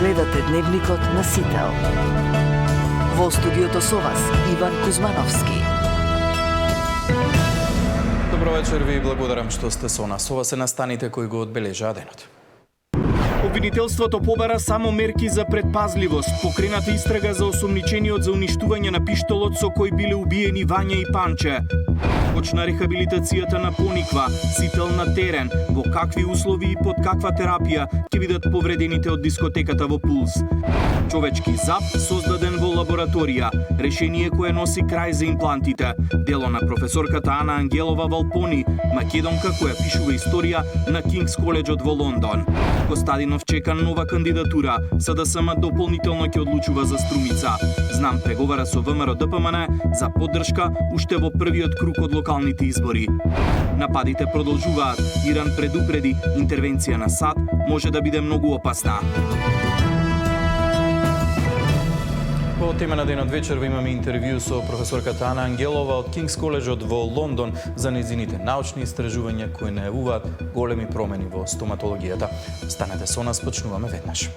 Гледате дневникот на Сител. Во студиото со вас Иван Кузмановски. Добро вечер, ви благодарам што сте со нас. Ова се настаните кои го одбележаа денот. Обвинителството побара само мерки за предпазливост. Покрената истрага за осомничениот за уништување на пиштолот со кој биле убиени Вања и Панче. Почна рехабилитацијата на Пониква, Сител на терен, во какви услови и под каква терапија ќе бидат повредените од дискотеката во Пулс. Човечки зап создаден во лабораторија, решение кое носи крај за имплантите. Дело на професорката Ана Ангелова Валпони, македонка која пишува историја на Кингс Коледжот во Лондон. Костадинов чека нова кандидатура, СДСМ дополнително ќе одлучува за Струмица. Знам преговара со ВМРО ДПМН за поддршка уште во првиот круг од локалните избори. Нападите продолжуваат. Иран предупреди, интервенција на САД може да биде многу опасна. По тема на денот вечерва имаме интервју со професорката Ана Ангелова од Кингс Коледжот во Лондон за нејзините научни истражувања кои најавуваат големи промени во стоматологијата. Станете со нас, почнуваме веднаш.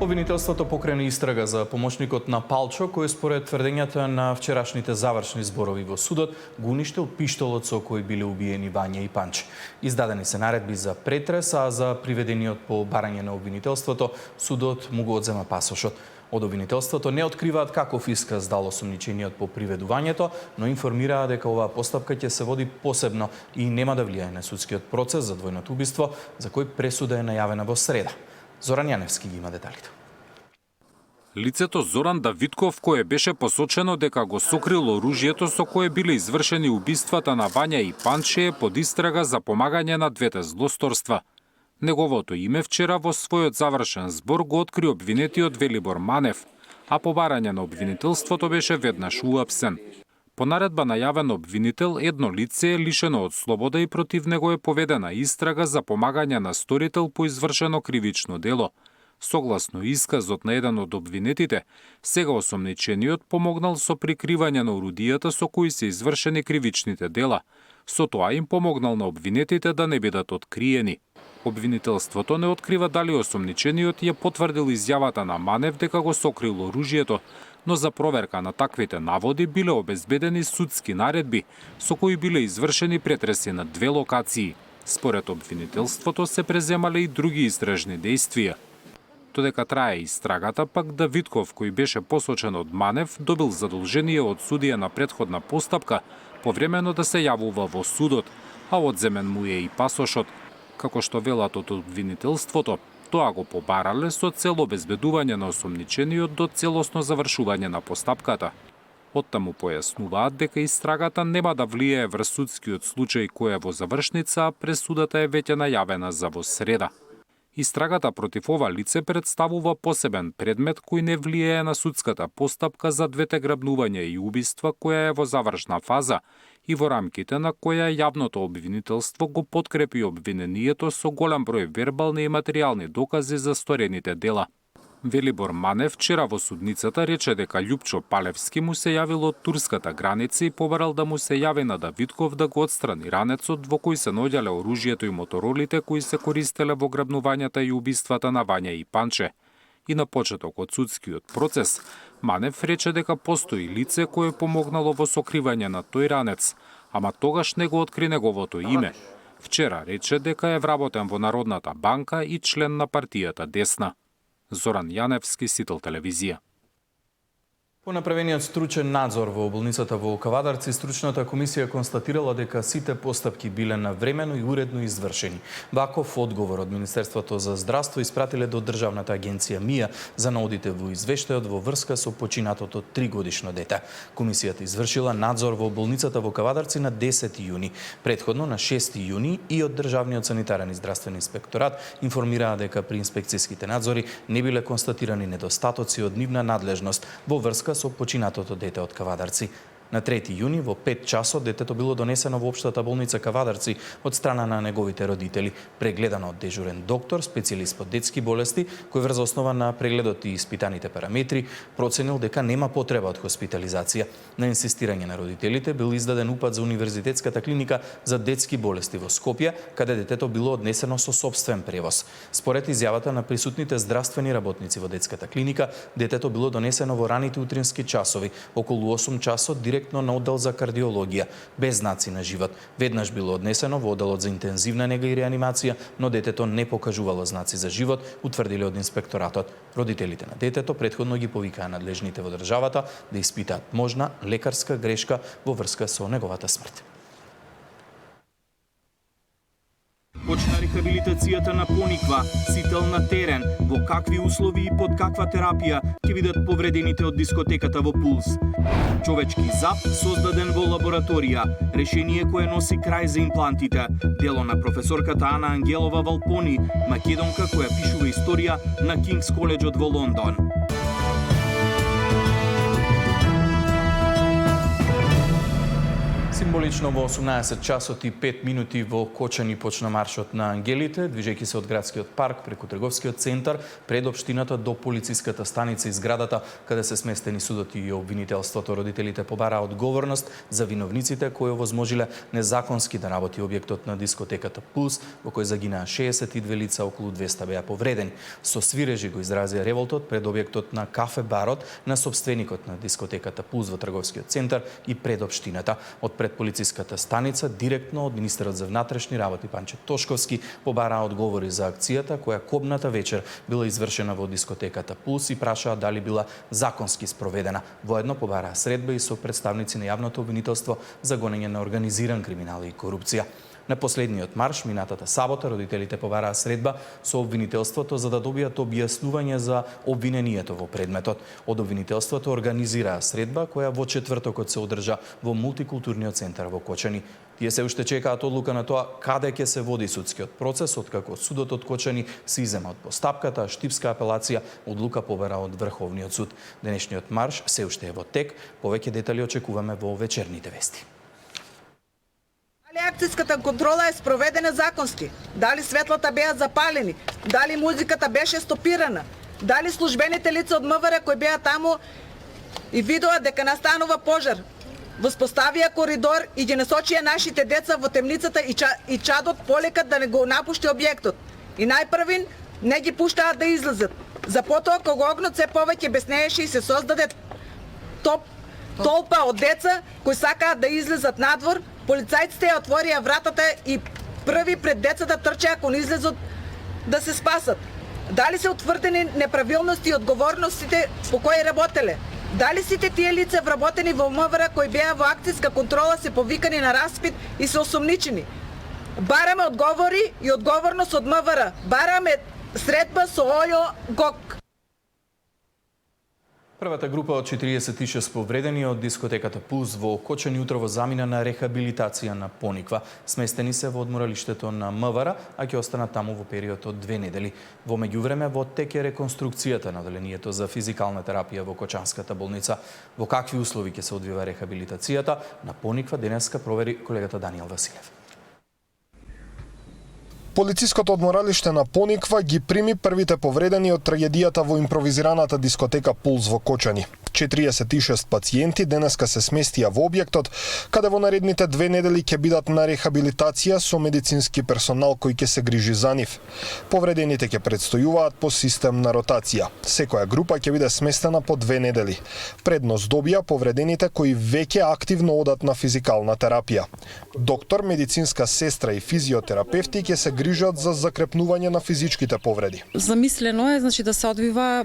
Обвинителството покрени истрага за помошникот на Палчо, кој според тврдењата на вчерашните завршни зборови во судот го уништил пиштолот со кој биле убиени Вања и Панче. Издадени се наредби за претрес, а за приведениот по барање на обвинителството судот му го одзема пасошот. Од обвинителството не откриваат каков исказ дал осомничениот по приведувањето, но информираа дека оваа постапка ќе се води посебно и нема да влијае на судскиот процес за двојното убиство, за кој пресуда е најавена во среда. Зоран Јаневски ги има деталите. Лицето Зоран Давидков, кое беше посочено дека го сокрило оружјето со кое биле извршени убиствата на Вања и Панче, е под истрага за помагање на двете злосторства. Неговото име вчера во својот завршен збор го откри обвинетиот Велибор Манев, а по барање на обвинителството беше веднаш уапсен. По наредба најавен обвинител, едно лице е лишено од слобода и против него е поведена истрага за помагање на сторител по извршено кривично дело. Согласно исказот на еден од обвинетите, сега осомничениот помогнал со прикривање на орудијата со кои се извршени кривичните дела. Со тоа им помогнал на обвинетите да не бидат откриени. Обвинителството не открива дали осомничениот ја потврдил изјавата на Манев дека го сокрил оружјето, но за проверка на таквите наводи биле обезбедени судски наредби со кои биле извршени претреси на две локации. Според обвинителството се преземале и други истражни дејствија. Додека трае истрагата, пак Давидков, кој беше посочен од Манев, добил задолжение од судија на претходна постапка повремено да се јавува во судот, а одземен му е и пасошот. Како што велат од обвинителството, тоа го побарале со цел обезбедување на осомничениот до целосно завршување на постапката. Оттаму појаснуваат дека истрагата нема да влијае врз судскиот случај кој е во завршница, а пресудата е веќе најавена за во среда. Истрагата против ова лице представува посебен предмет кој не влијае на судската постапка за двете грабнувања и убиства која е во завршна фаза и во рамките на која јавното обвинителство го подкрепи обвинението со голем број вербални и материјални докази за сторените дела. Велибор Манев вчера во судницата рече дека Љупчо Палевски му се јавил од турската граница и побарал да му се јави на Давидков да го отстрани ранецот во кој се наоѓале оружјето и моторолите кои се користеле во грабнувањата и убиствата на Вања и Панче. И на почеток од судскиот процес, Манев рече дека постои лице кое помогнало во сокривање на тој ранец, ама тогаш не го откри неговото име. Вчера рече дека е вработен во Народната банка и член на партијата Десна. Зоран Јаневски, Сител телевизија. По направениот стручен надзор во болницата во Кавадарци, стручната комисија констатирала дека сите постапки биле навремено и уредно извршени. Ваков одговор од Министерството за здравство испратиле до Државната агенција МИА за наодите во извештајот во врска со починатото 3-годишно дете. Комисијата извршила надзор во болницата во Кавадарци на 10 јуни. Предходно на 6 јуни и од Државниот санитарен и здравствен инспекторат информираа дека при инспекцијските надзори не биле констатирани недостатоци од нивна надлежност во врска со починатото дете од Кавадарци. На 3 јуни во 5 часот детето било донесено во општата болница Кавадарци од страна на неговите родители, прегледано од дежурен доктор, специјалист по детски болести, кој врз основа на прегледот и испитаните параметри проценил дека нема потреба од хоспитализација. На инсистирање на родителите бил издаден упат за Универзитетската клиника за детски болести во Скопје, каде детето било однесено со сопствен превоз. Според изјавата на присутните здравствени работници во детската клиника, детето било донесено во раните утрински часови, околу 8 часот директно на оддел за кардиологија, без знаци на живот. Веднаш било однесено во одделот за интензивна нега и реанимација, но детето не покажувало знаци за живот, утврдиле од инспекторатот. Родителите на детето претходно ги повикаа надлежните во државата да испитаат можна лекарска грешка во врска со неговата смрт. Почна рехабилитацијата на Пониква, сител на терен, во какви услови и под каква терапија ќе бидат повредените од дискотеката во Пулс. Човечки зап создаден во лабораторија, решение кое носи крај за имплантите. Дело на професорката Ана Ангелова Валпони, македонка која пишува историја на Кингс коледжот во Лондон. Символично во 18 часот и 5 минути во Кочани почна маршот на ангелите, движејќи се од градскиот парк преку трговскиот центар пред општината до полициската станица и зградата каде се сместени судот и обвинителството. Родителите побараа одговорност за виновниците кои овозможиле незаконски да работи објектот на дискотеката Пулс, во кој загинаа 62 лица, околу 200 беа повредени. Со свирежи го изразија револтот пред објектот на кафе барот на сопственикот на дискотеката Пулс во трговскиот центар и пред општината. Од пред полициската станица директно од министерот за внатрешни работи Панче Тошковски побараа одговори за акцијата која кобната вечер била извршена во дискотеката Пулс и прашаа дали била законски спроведена. Воедно побараа средба и со представници на јавното обвинителство за гонење на организиран криминал и корупција. На последниот марш, минатата сабота, родителите побараа средба со обвинителството за да добијат објаснување за обвинението во предметот. Од обвинителството организираа средба која во четвртокот се одржа во мултикултурниот центар во Кочани. Тие се уште чекаат одлука на тоа каде ќе се води судскиот процес, откако судот од Кочани се иззема од постапката, штипска апелација, одлука побара од Врховниот суд. Денешниот марш се уште е во тек, повеќе детали очекуваме во вечерните вести. Дали акцијската контрола е спроведена законски? Дали светлата беа запалени? Дали музиката беше стопирана? Дали службените лица од МВР кои беа таму и видоа дека настанува пожар, воспоставија коридор и ги насочија нашите деца во темницата и чадот полека да не го напушти објектот. И најпрвин не ги пуштаат да излезат. За потоа кога огнот се повеќе беснееше и се создаде толпа од деца кои сакаат да излезат надвор, полицајците ја отворија вратата и први пред децата трчеа кон излезот да се спасат. Дали се утврдени неправилности и одговорностите по кои работеле? Дали сите тие лица вработени во МВР кои беа во акцијска контрола се повикани на распит и се осомничени? Бараме одговори и одговорност од МВР. Бараме средба со Ојо Гок. Првата група од 46 повредени од дискотеката Пулс во Кочани утрово замина на рехабилитација на Пониква. Сместени се во одморалиштето на МВР, а ќе останат таму во период од 2 недели. Во меѓувреме во тек е реконструкцијата на одделението за физикална терапија во Кочанската болница. Во какви услови ќе се одвива рехабилитацијата на Пониква денеска провери колегата Даниел Василев. Полициското одморалиште на Пониква ги прими првите повредени од трагедијата во импровизираната дискотека Пулс во Кочани. 46 пациенти денеска се сместија во објектот, каде во наредните 2 недели ќе бидат на рехабилитација со медицински персонал кој ќе се грижи за нив. Повредените ќе предстојуваат по систем на ротација. Секоја група ќе биде сместена по 2 недели. Предност добија повредените кои веќе активно одат на физикална терапија. Доктор, медицинска сестра и физиотерапевти ќе се грижат за закрепнување на физичките повреди. Замислено е да се одвива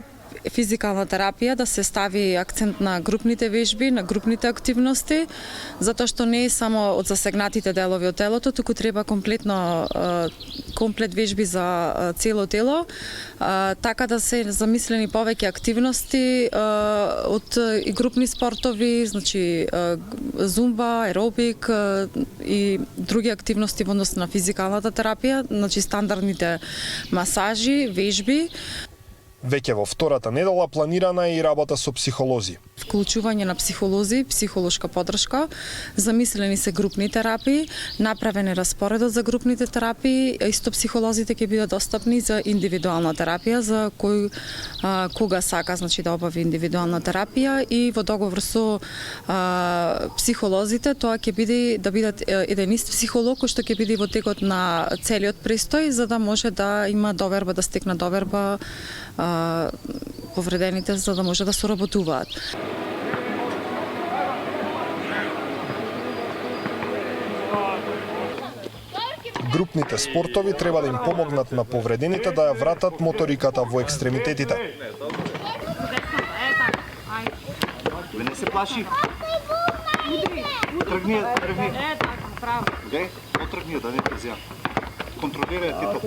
физикална терапија, да се стави акцент на групните вежби, на групните активности, затоа што не е само од засегнатите делови од телото, туку треба комплет вежби за цело тело, така да се замислени повеќе активности од и групни спортови, значи зумба, аеробик и други активности во однос на физикалната терапија, значи стандардните масажи, вежби. Веќе во втората недела планирана е и работа со психолози. Вклучување на психолози, психолошка поддршка, замислени се групни терапии, направен е распоредот за групните терапии, исто психолозите ќе бидат достапни за индивидуална терапија за кој кога сака, значи да обави индивидуална терапија, и во договор со психолозите тоа ќе биде да бидат еден ист психолог кој што ќе биде во текот на целиот престој, за да може да има доверба, да стекна доверба повредените, за да може да соработуваат. Групните спортови треба да им помогнат на повредените да ја вратат моториката во екстремитетите. Не се плаши. Тргни. Ге, отргни да не те зја. Контролирај ти тоа.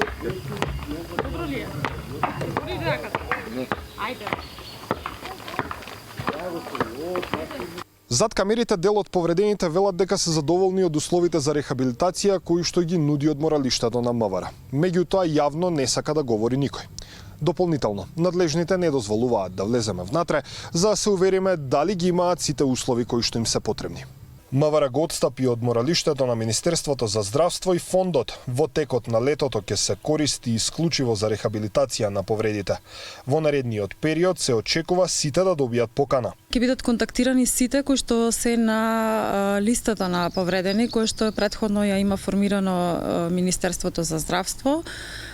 Контролирај. Ајде. Зад камерите дел од повредените велат дека се задоволни од условите за рехабилитација кои што ги нуди одморалиштето на МВР. Меѓутоа јавно не сака да говори никој. Дополнително, надлежните не дозволуваат да влеземе внатре за да се увериме дали ги имаат сите услови кои што им се потребни. МВР го отстапи од моралиштето на Министерството за здравство и фондот. Во текот на летото ќе се користи исклучиво за рехабилитација на повредите. Во наредниот период се очекува сите да добијат покана. Ќе бидат контактирани сите кои што се на листата на повредени, кои што претходно ја има формирано Министерството за здравство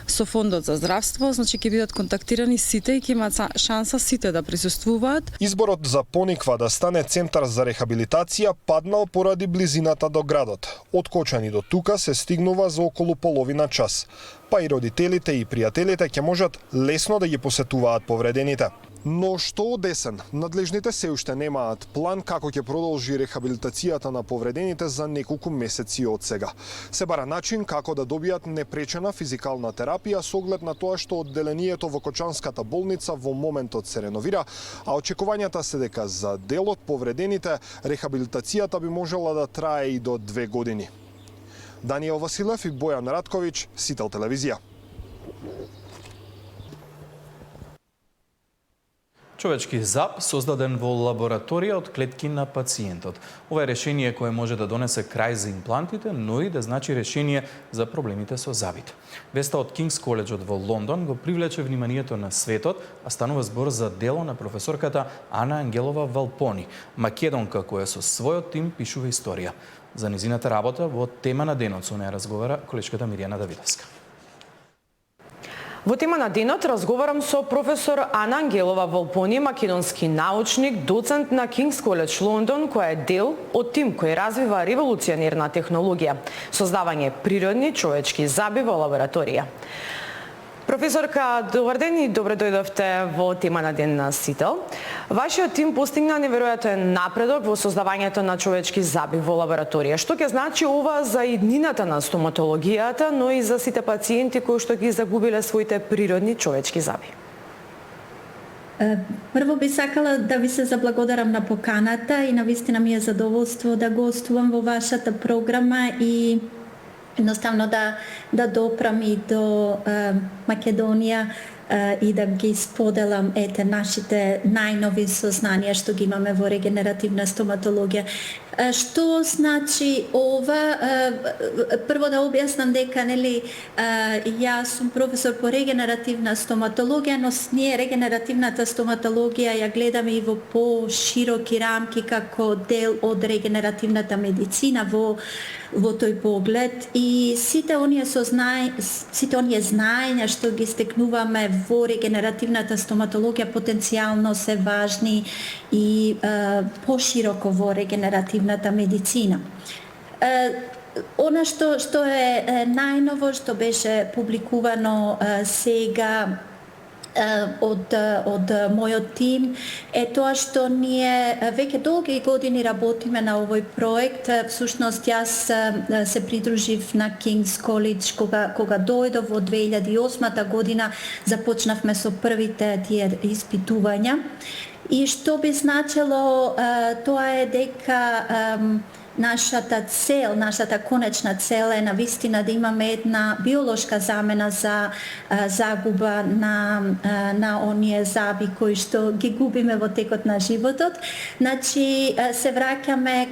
со Фондот за здравство, значи ќе бидат контактирани сите и ќе имаат шанса сите да присуствуваат. Изборот за Пониква да стане центар за рехабилитација паднал поради близината до градот. Од Кочани до тука се стигнува за околу половина час. Па и родителите и пријателите ќе можат лесно да ги посетуваат повредените. Но што од есен, надлежните се уште немаат план како ќе продолжи рехабилитацијата на повредените за неколку месеци од сега. Се бара начин како да добијат непречена физикална терапија со оглед на тоа што одделението во Кочанската болница во моментот се реновира, а очекувањата се дека за дел од повредените рехабилитацијата би можела да трае и до 2 години. Даниел Василев и Бојан Радковиќ, Сител телевизија. Човечки зап создаден во лабораторија од клетки на пациентот. Ова е решение кое може да донесе крај за имплантите, но и да значи решение за проблемите со забите. Веста од Кингс коледжот во Лондон го привлече вниманието на светот, а станува збор за дело на професорката Ана Ангелова Валпони, македонка која со својот тим пишува историја. За низината работа во тема на денот со неја разговара колешката Миријана Давидовска. Во тема на денот разговарам со професор Ана Ангелова Валпони, македонски научник, доцент на Кингс коледж Лондон, која е дел од тим кој развива револуционерна технологија, создавање природни човечки заби во лабораторија. Професорка, добар ден и добре дојдовте во тема на ден на Сител. Вашиот тим постигна неверојатен напредок во создавањето на човечки заби во лабораторија. Што ќе значи ова за иднината на стоматологијата, но и за сите пациенти кои што ги загубиле своите природни човечки заби? Прво би сакала да ви се заблагодарам на поканата и навистина ми е задоволство да гостувам во вашата програма и едноставно да допрам и до Македонија и да ги споделам нашите најнови сознанија што ги имаме во регенеративна стоматологија. Што значи ова? Прво да објаснам дека јас сум професор по регенеративна стоматологија, но ние регенеративната стоматологија ја гледаме и во пошироки рамки како дел од регенеративната медицина во тој поглед и сите оние знаења што ги стекнуваме во регенеративната стоматологија потенцијално се важни и пошироко во регенеративната медицина. Она што е најново, што беше публикувано сега од мојот тим е тоа што ние веќе долги години работиме на овој проект. Всушност јас се придружив на Кингс коледж кога дојдов во 2008 година, започнавме со првите тие испитувања. И што би значило тоа е дека нашата цел, нашата конечна цел е навистина да имаме една биолошка замена за загуба на оние заби кои што ги губиме во текот на животот. Значи се враќаме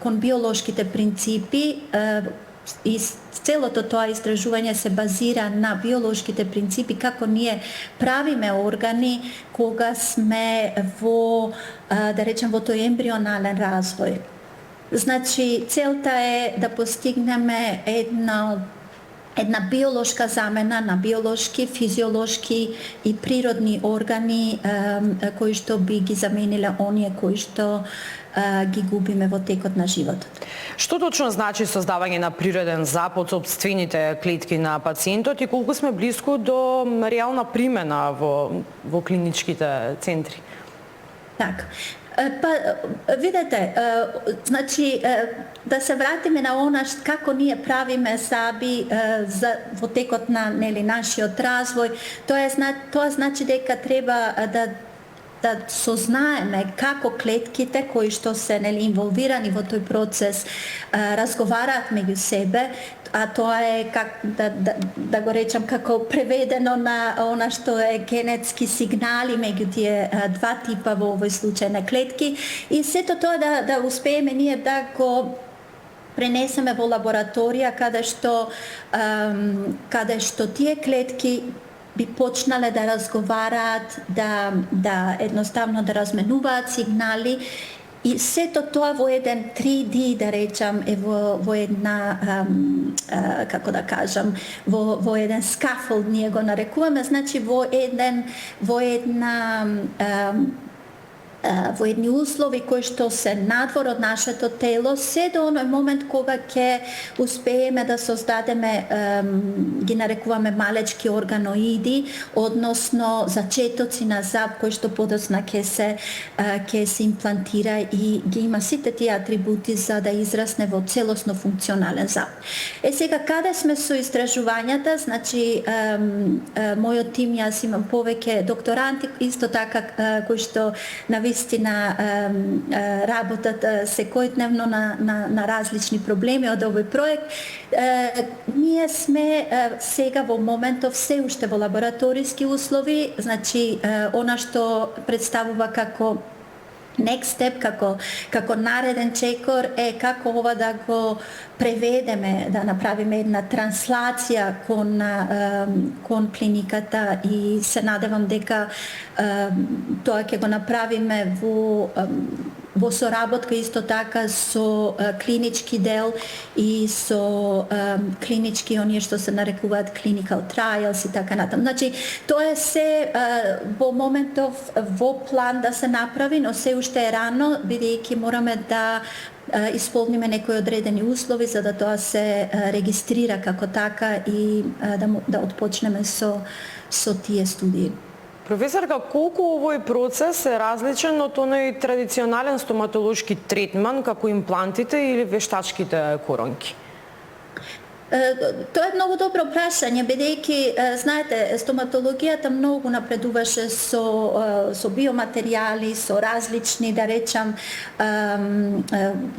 кон биолошките принципи и целото тоа истражување се базира на биолошките принципи како ние правиме органи кога сме во, да речем, во тој ембрионален развој. Значи, целта е да постигнеме една биолошка замена на биолошки, физиолошки и природни органи кои што би ги замениле оние кои што ги губиме во текот на животот. Што точно значи создавање на природен зап од сопствените клетки на пациентот и колку сме близко до реална примена во клиничките центри? Така. Па, видете, значи, да се вратиме на она како ние правиме заби во текот на нашиот развој, тоа значи дека треба да сознаеме како клетките кои што се инволвирани во тој процес разговараат меѓу себе, а тоа е да го речам како преведено на она што е генетски сигнали меѓу тие два типа во овој случај на клетки и сето тоа да успееме ние да го пренесеме во лабораторија каде што тие клетки би почнале да разговараат, да едноставно да разменуваат сигнали и сето тоа во еден 3D, да речам, е во една, како да кажам, во еден скафолд ние го нарекуваме, значи во едни услови кои што се надвор од нашето тело, се до оној момент кога ќе успееме да создадеме, ги нарекуваме малечки органоиди, односно зачетоци на зап кои што подоцна ќе се имплантира и ги има сите тие атрибути за да израсне во целосно функционален зап. Сега каде сме со истражувањата, значи мојот тим, јас имам повеќе докторанти исто така кои што навистина работат секојдневно на различни проблеми од овој проект. Ние сме сега во моментов се уште во лабораториски услови, значи она што представува како next step, како нареден чекор е како ова да го преведеме, да направиме една транслација кон клиниката и се надевам дека тоа ќе го направиме во соработка исто така со клинички дел и со клинички оние што се нарекуваат clinical trials и така натаму. Значи, тоа е се во моментов во план да се направи, но се уште е рано, бидејќи мораме да исполниме некои одредени услови за да тоа се регистрира како така и да отпочнеме со тие студии. Професорка, колку овој процес е различен од оној традиционален стоматолошки третман како имплантите или вештачките коронки? Тоа е многу добро прашање, бидејќи, знаете, стоматологијата многу напредуваше со биоматеријали, со различни, да речам,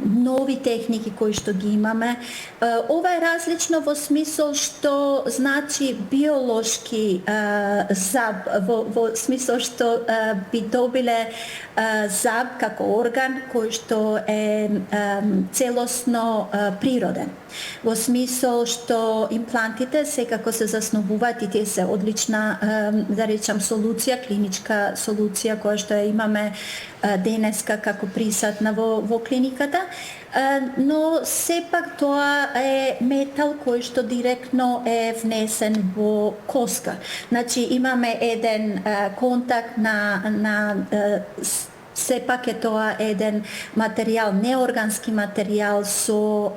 нови техники кои што ги имаме. Ова е различно во смисол што значи биолошки заб, во смисол што би добиле заб како орган кој што е целосно природен. Во смисол што имплантите секако се засновуваат и тие се одлична, да речам, солуција, клиничка солуција која што ја имаме денеска како присатна во клиниката, но сепак тоа е метал кој што директно е внесен во коска. Значи имаме еден контакт на сепак е тоа еден материјал, неоргански материјал со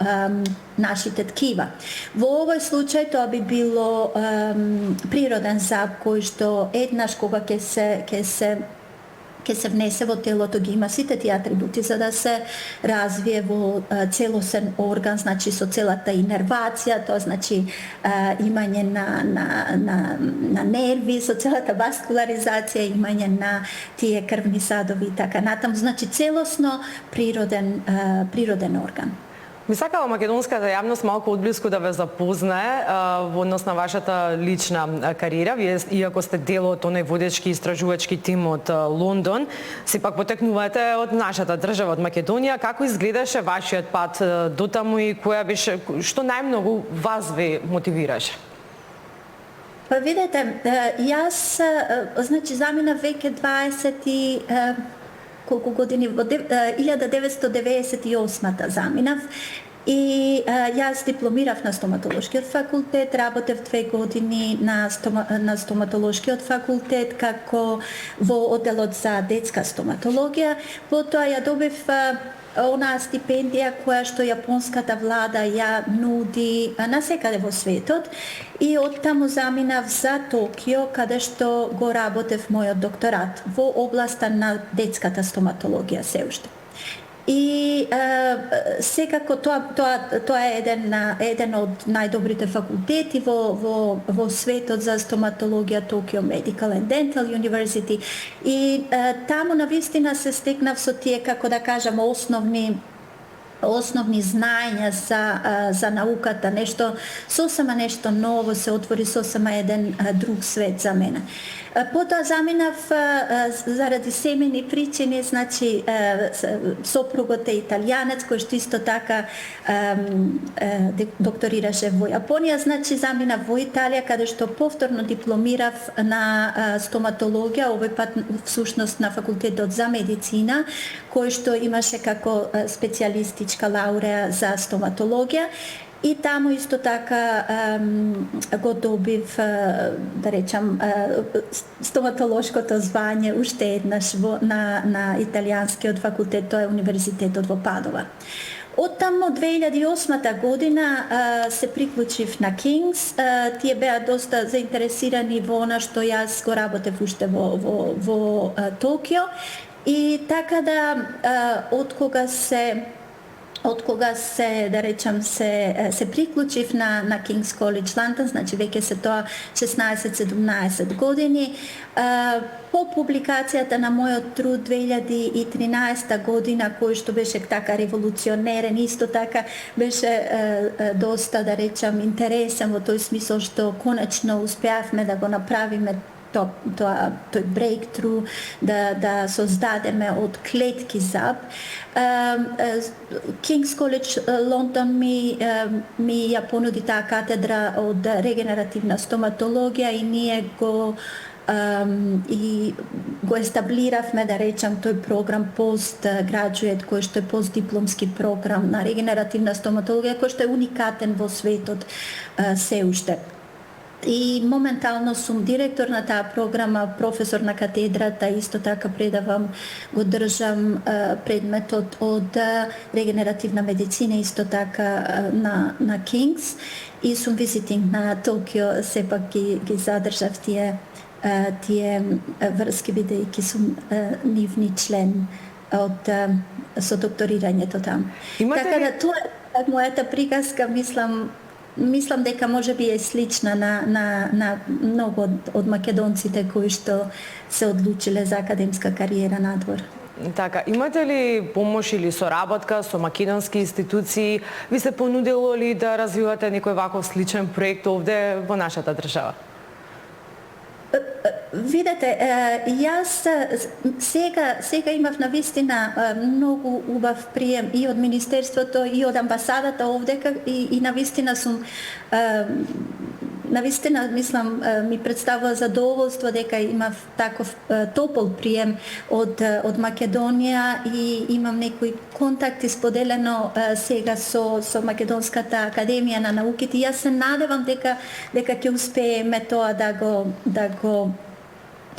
нашите ткива. Во овој случај тоа би било природен зап кој што еднаш кога ќе се ќе се внесе во телото, ги има сите тие атрибути за да се развие во целосен орган, значи со целата инервација, тоа значи имање на нерви, со целата васкуларизација, имање на тие крвни садови и така натаму, значи целосно природен орган. Би сакала македонската јавност малку одблиску да ве запознае во однос на вашата лична кариера. Вие, иако сте дел од оној водечки истражувачки тим од Лондон, сепак потекнувате од нашата држава, од Македонија. Како изгледаше вашиот пат до таму и која беше, што најмногу вас ве мотивираше? Па видете, јас, значи, заминав веќе 20 колку години, во 1998 заминав и јас дипломирав на стоматолошкиот факултет, работев 2 години на стоматолошкиот факултет како во одделот за детска стоматологија. Потоа ја добив онаа стипендија која што јапонската влада ја нуди насекаде во светот и оттаму заминав за Токио, каде што го работев мојот докторат во областа на детската стоматологија се уште. И секако тоа е еден од најдобрите факултети во светот за стоматологија, Tokyo Medical and Dental University, и таму навистина се стекнав со тие, како да кажам, основни знаења за науката, сосема нешто ново, се отвори сосема еден друг свет за мене. Потоа заминав заради семејни причини, значи сопругот е италијанец кој што исто така докторираше во Јапонија, значи заминав во Италија каде што повторно дипломирав на стоматологија, овој пат всушност на факултетот за медицина, кој што имаше како специјалистичка лауреа за стоматологија. И таму исто така го добив, да речам, стоматолошкото звање уште еднаш на италијанскиот факултет, тоа е универзитетот во Падова. Оттаму 2008 година се приклучив на King's. Тие беа доста заинтересирани во она што јас го работев уште во Токио. И така да откога се, да речам, се приклучив на King's College London, значи веќе се тоа 16-17 години. По публикацијата на мојот труд 2013 година, кој што беше така револуционерен, исто така беше доста, да речам, интересен во тој смисол што конечно успеавме да го направиме тој breakthrough, да создадеме од клетки зап. King's College London ми ја понуди таа катедра од регенеративна стоматологија и ние го естаблиравме, да речам, тој програм post-graduate, кој што е постдипломски програм на регенеративна стоматологија, кој што е уникатен во светот се уште. И моментално сум директор на таа програма, професор на катедрата, исто така предавам, го држам предметот од регенеративна медицина, исто така на King's, и сум визитинг на Токио, сепак ги задржав тие врски, бидејќи сум нивни член со докторирањето таму. Така да тоа е мојата приказка, мислам дека може би е слична на многу од македонците кои што се одлучиле за академска кариера надвор. Така, имате ли помош или соработка со македонски институции? Ви се понудило ли да развивате некој ваков сличен проект овде во нашата држава? Видете, јас сега имав навистина многу убав прием и од Министерството и од амбасадата овде, и навистина сум мислам, ми представува задоволство дека имав таков топол прием од Македонија и имам некои контакти споделено сега со Македонската академија на науките. Јас се надевам дека ќе успееме тоа да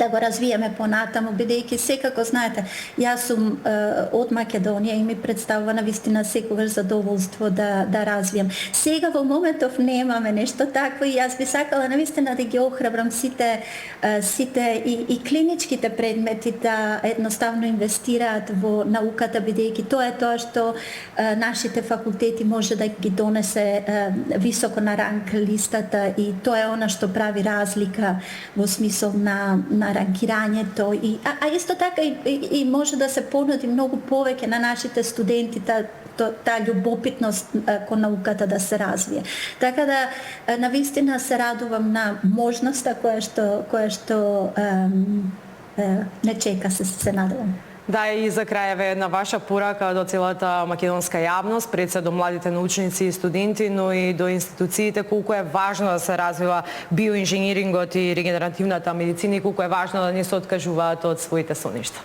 да го развиеме понатаму, бидејќи секако знаете, јас сум од Македонија и ми представува навистина секогаш задоволство да развијам. Сега во моментов немаме нешто такво и јас би сакала навистина да ги охрабрам сите и клиничките предмети да едноставно инвестираат во науката, бидејќи тоа е тоа што нашите факултети може да ги донесе високо на ранг листата и тоа е она што прави разлика во смисол на ранкирањето а исто така и може да се понуди многу повеќе на нашите студенти таа љубопитност кон науката да се развие. Така да навистина се радувам на можноста која што не чека, се надевам. Да, и за крај една ваша порака до целата македонска јавност, пред се до младите научници и студенти, но и до институциите, колку е важно да се развива биоинженерингот и регенеративната медицина и колку е важно да не се откажуваат од своите соништа.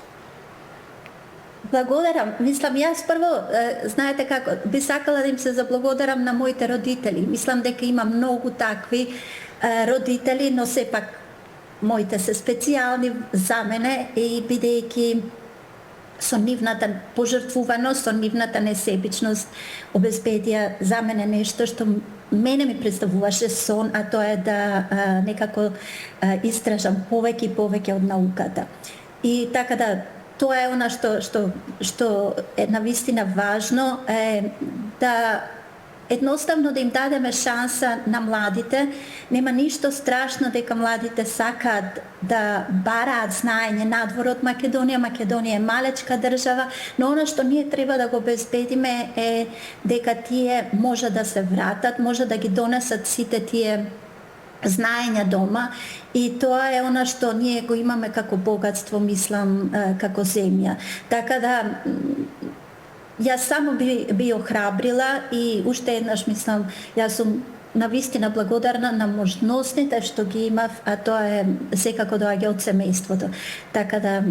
Благодарам. Мислам, јас прво, знаете како, би сакала да им се заблагодарам на моите родители. Мислам дека има многу такви родители, но сепак моите се специјални за мене и бидејќи со нивната пожртвуваност, со нивната несебичност обезбедија за мене нешто што мене ми представуваше сон, а тоа е да некако истражам повеќе и повеќе од науката. И така да тоа е она што е навистина важно, е да едноставно да им дадеме шанса на младите. Нема ништо страшно дека младите сакаат да бараат знаење надвор од Македонија. Македонија е малечка држава, но она што ние треба да го обезбедиме е дека тие може да се вратат, може да ги донесат сите тие знаења дома и тоа е она што ние го имаме како богатство, мислам, како земја. Така да јас само би охрабрила и уште еднаш мислам, јас сум навистина благодарна на можностите што ги имав, а тоа е секако доаѓа од семејството. Така да,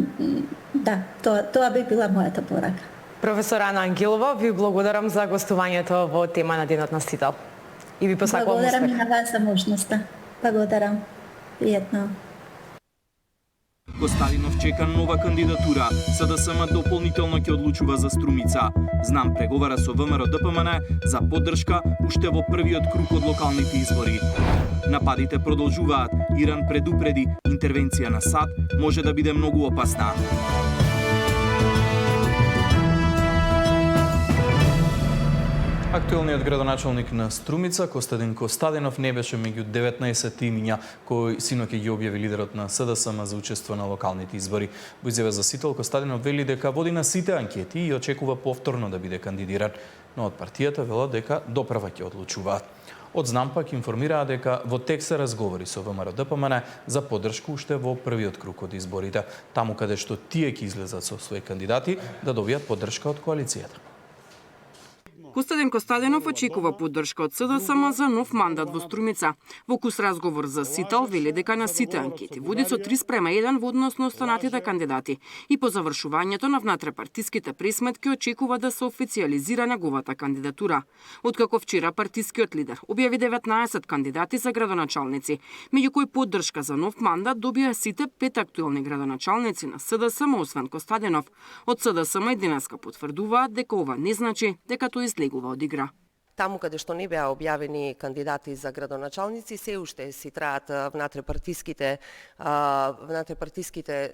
тоа би била мојата порака. Професор Ана Ангелова, ви благодарам за гостувањето во тема на Денот на Сител. И ви посакувам успех. Благодарам и на вас за можноста. Благодарам. Пријатно. Костадинов чека нова кандидатура. СДСМ дополнително ќе одлучува за Струмица. Знам преговара со ВМРО ДПМН за поддршка уште во првиот круг од локалните избори. Нападите продолжуваат. Иран предупреди, интервенција на САД може да биде многу опасна. Актуелниот градоначалник на Струмица, Костадин Костадинов, не беше меѓу 19 имиња кои синоќ ги објави лидерот на СДСМ за учество на локалните избори. Во изјава за Сител, Костадинов вели дека води на сите анкети и очекува повторно да биде кандидиран, но од партијата велат дека доправа ќе одлучуваат. Од ЗНАМ пак информираа дека во тек се разговори со ВМРО ДПМН за поддршка уште во првиот круг од изборите, таму каде што тие ќе излезат со своји кандидати да добијат поддршка од коалицијата. Костадин Костадинов очекува поддршка од СДСМ за нов мандат во Струмица. Во кус разговор за Сител вели дека на сите анкети води со 3:1 во однос на останатите кандидати и по завршувањето на внатрепартиските пресметки очекува да се официализира неговата кандидатура. Откако вчера партискиот лидер објави 19 кандидати за градоначалници, меѓу кои поддршка за нов мандат добија сите 5 актуелни градоначалници на СДСМ освен Костадинов. Од СДСМ и денеска потврдуваат дека ова не значи дека тој излегува од игра. Таму каде што не беа објавени кандидати за градоначалници, се уште си траат внатрепартиските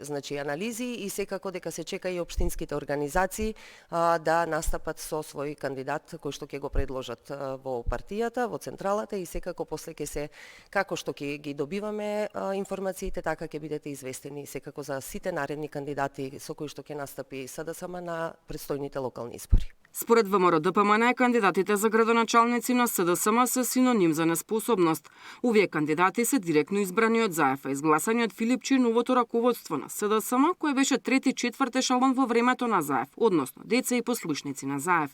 значи анализи и секако дека се чека и општинските организации да настапат со свој кандидат кој што ќе го предложат во партијата, во централата и секако после ќе се како што ќе ги добиваме информациите, така ќе бидете известени секако за сите наредни кандидати со кои што ќе настапи СДСМ на предстојните локални избори. Според ВМРО ДПМН, кандидатите за градоначалници на СДСМ се синоним за неспособност. Овие кандидати се директно избрани од ЗАЕФ, изгласани од Филипчи новото раководство на СДСМ, кое беше трети-четврт ешелон во времето на ЗАЕФ, односно деца и послушници на ЗАЕФ.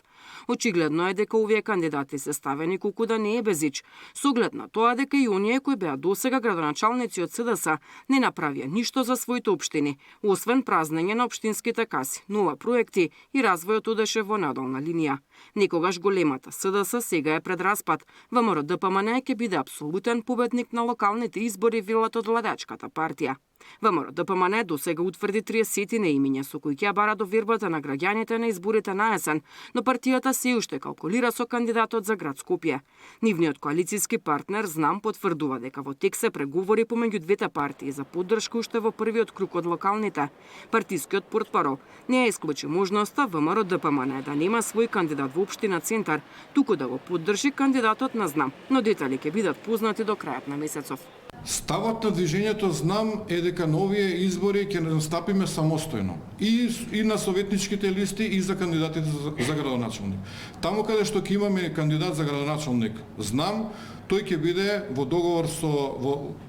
Очигледно е дека овие кандидати се ставени колку да не е безич, со оглед на тоа дека и оние кои беа досега градоначалници од СДС не направија ништо за своите општини, освен празнење на општинските каси, нова проекти и развојот одеше во надолна линија. Некогаш големата СДС сега е пред распад. ВМРО ДПМН ќе биде апсолутен победник на локалните избори, велат од владачката партија. ВМРО ДПМН досега утврди 30 неимиња со кои ќе бара довербата на граѓаните на изборите на есен, но партијата се уште калкулира со кандидатот за град Скопје. Нивниот коалицијски партнер ЗНАМ потврдува дека во тек се преговори помеѓу двете партии за поддршка уште во првиот круг од локалните. Партискиот портпарол не ја исклучи можноста ВМРО ДПМН да нема свој кандидат во општина Центар, туку да го поддржи кандидатот на ЗНАМ, но детали ќе бидат познати до крајот на месецов. Ставот на движењето ЗНАМ е дека на овие избори ќе настапиме самостојно и на советничките листи и за кандидатите за градоначалник. Таму каде што ќе имаме кандидат за градоначалник ЗНАМ, тој ќе биде во договор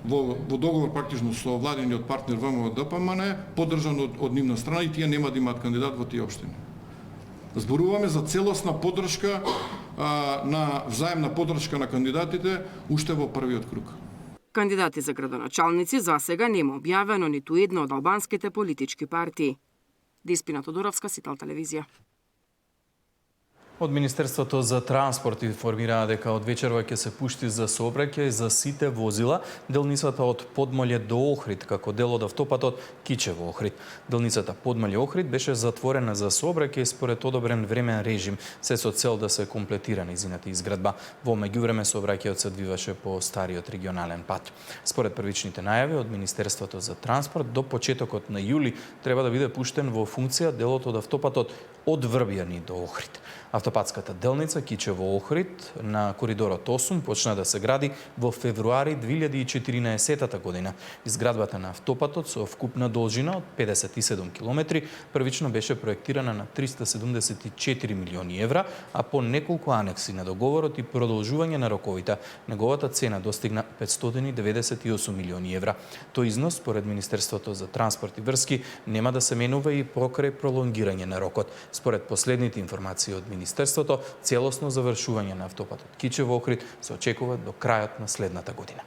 во договор практично со владиниот партнер ВМРО ДПМН, поддржан од нивна страна и тие нема да имаат кандидат во тие општини. Зборуваме за целосна поддршка на взаемна поддршка на кандидатите уште во првиот круг. Кандидати за градоначалници за сега нема објавено ниту една од албанските политички партии. Деспина Тодоровска, Сител телевизија. Од Министерството за транспорт информираа дека од вечерва ќе се пушти за сообраќај за сите возила делницата од Подмолје до Охрид, како дел од автопатот Кичево-Охрид. Делницата Подмолје-Охрид беше затворена за сообраќај според одобрен времен режим, се со цел да се комплетира нејзината изградба. Во меѓувреме сообраќајот се одвиваше по стариот регионален пат. Според првичните најави од Министерството за транспорт, до почетокот на јули треба да биде пуштен во функција делот од автопатот од Врбјани до Охрид. Автопатската делница Кичево-Охрид на коридорот 8 почна да се гради во февруари 2014 година. Изградбата на автопатот со вкупна должина од 57 километри првично беше проектирана на 374 милиони евра, а по неколку анекси на договорот и продолжување на роковите, неговата цена достигна 598 милиони евра. Тој износ, според Министерството за транспорт и врски, нема да се менува и покрај пролонгирање на рокот. Според последните информации од Министерството, целосно завршување на автопатот Кичево-Охрид се очекува до крајот на следната година.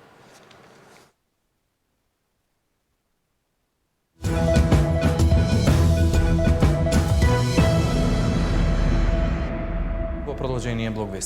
Во продолжение блог вести.